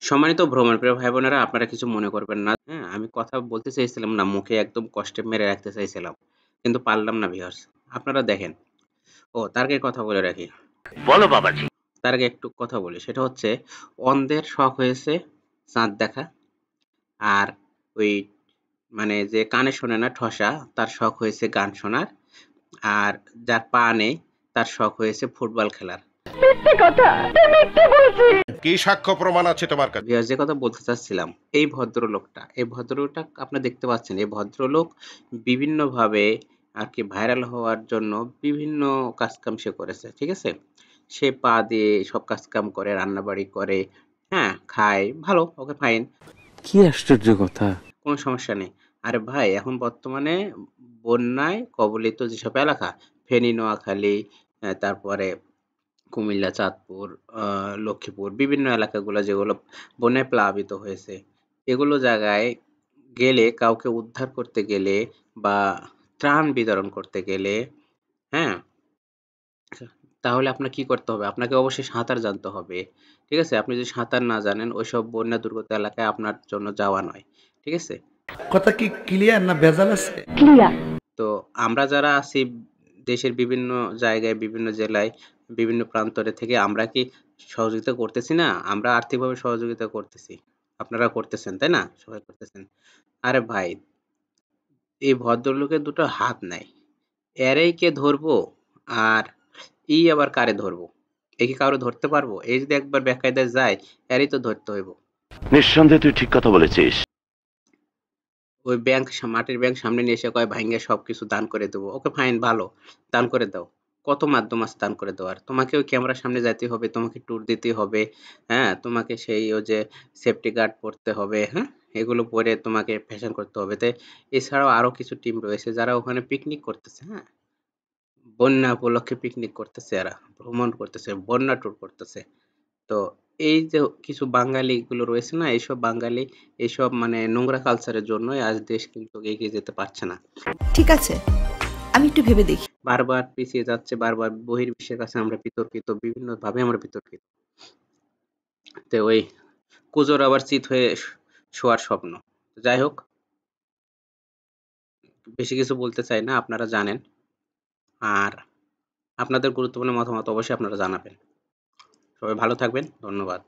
সম্মানিত ভ্রমণপ্রিয় ভাই-বোনেরা, আপনারা কিছু মনে করবেন না। হ্যাঁ? আমি কথা বলতে চাইছিলাম না, মুখে একদম কষ্টে মেরে রাখতে চাইছিলাম। কিন্তু পারলাম না ভিউয়ার্স। আপনারা দেখেন। তার আগে কথা বলে রাখি। বলো বাবাজি। তার আগে একটু কথা বলি। সেটা হচ্ছে অন্ধের শখ হয়েছে চাঁদ দেখা। আর ওই মানে যে কানে শোনে না ঠসা, তার শখ হয়েছে গান শোনার। আর যার পা নেই, তার শখ হয়েছে ফুটবল খেলার। কি সাক্ষ্য প্রমাণ আছে তোমার কাছে? ভিউয়ার্স, যে কথা বলতে চাচ্ছিলাম, এই ভদ্রলোকটা আপনারা দেখতে পাচ্ছেন। এই ভদ্রলোক বিভিন্নভাবে আরকি ভাইরাল হওয়ার জন্য বিভিন্ন কাজকাম সে করেছে। ঠিক আছে? সে পা দিয়ে সব কাজকাম করে, রান্নাবাড়ি করে, হ্যাঁ? খায়। ভালো, ওকে ফাইন। কি আশ্চর্য কথা! কোনো সমস্যা নেই। আরে ভাই, এখন বর্তমানে বন্যায় কবলিত যেসব এলাকা, ফেনী, নোয়াখালী, তারপরে কুমিল্লা, চাঁদপুর, আ লক্ষ্মীপুর বিভিন্ন এলাকাগুলো যেগুলো বন্যায় প্লাবিত হয়েছে। এগুলো জায়গায় গেলে কাউকে উদ্ধার করতে গেলে বা ত্রাণ বিতরণ করতে গেলে, হ্যাঁ? তাহলে আপনার কি করতে হবে? আপনাকে অবশ্যই সাঁতার জানতে হবে। ঠিক আছে? আপনি যদি সাঁতার না জানেন, ওইসব বন্যা দুর্গত এলাকায় আপনার জন্য যাওয়া নয়। ঠিক আছে? কথা কি ক্লিয়ার না ভেজাল আছে? তো আমরা যারা আছি দেশের বিভিন্ন জায়গায়, বিভিন্ন জেলায়, বিভিন্ন প্রান্তরে থেকে আমরা কি সহযোগিতা করতেছি না? আমরা আর্থিকভাবে সহযোগিতা করতেছি। আপনারা করতেছেন, তাই না? সবাই করতেছেন। আরে ভাই, এই ভদ্রলোকের দুটো হাত নাই। এরেই কে ধরবো? আর আবার কারে ধরবো? এ কি কাউরে ধরতে পারবো? এই যদি একবার বেকায়দায় যায়, এরই তো ধরতে হইব। নিঃসন্দেহে তুই ঠিক কথা বলেছিস। ওই মাটির ব্যাংক সামনে নিয়ে এসে কয় ভাইঙ্গা সবকিছু দান করে দেবো। ওকে ফাইন, ভালো। দান করে দাও। কত মাধ্যম আছে দান করে দেওয়ার? তোমাকে ওই ক্যামেরার সামনে যাইতে হবে, তোমাকে ট্যুর দিতে হবে, হ্যাঁ? তোমাকে সেই ওই যে সেফটি গার্ড পড়তে হবে, হ্যাঁ? এগুলো পরে তোমাকে ফ্যাশন করতে হবে। এছাড়াও আরো কিছু টিম রয়েছে যারা ওখানে পিকনিক করতেছে, হ্যাঁ? বন্যা উপলক্ষে পিকনিক করতেছে এরা, ভ্রমণ করতেছে, বন্যা ট্যুর করতেছে। তো এই যে কিছু বাঙালিগুলো রয়েছে না, এইসব বাঙালি এইসব মানে নোংরা কালচারের জন্যই আজ দেশ কিন্তু এগিয়ে যেতে পারছে না। ঠিক আছে, আমি একটু ভেবে দেখি। বারবার পিছিয়ে যাচ্ছে, বারবার বহির্বিশ্বের কাছে আমরা বিতর্কিত, বিভিন্নভাবে আমরা বিতর্কিত। তো ওই কুজোর আবার চিত হয়ে শোয়ার স্বপ্ন। যাই হোক, বেশি কিছু বলতে চাই না, আপনারা জানেন। আর আপনাদের গুরুত্বপূর্ণ মতামত অবশ্যই আপনারা জানাবেন। সবাই ভালো থাকবেন। ধন্যবাদ।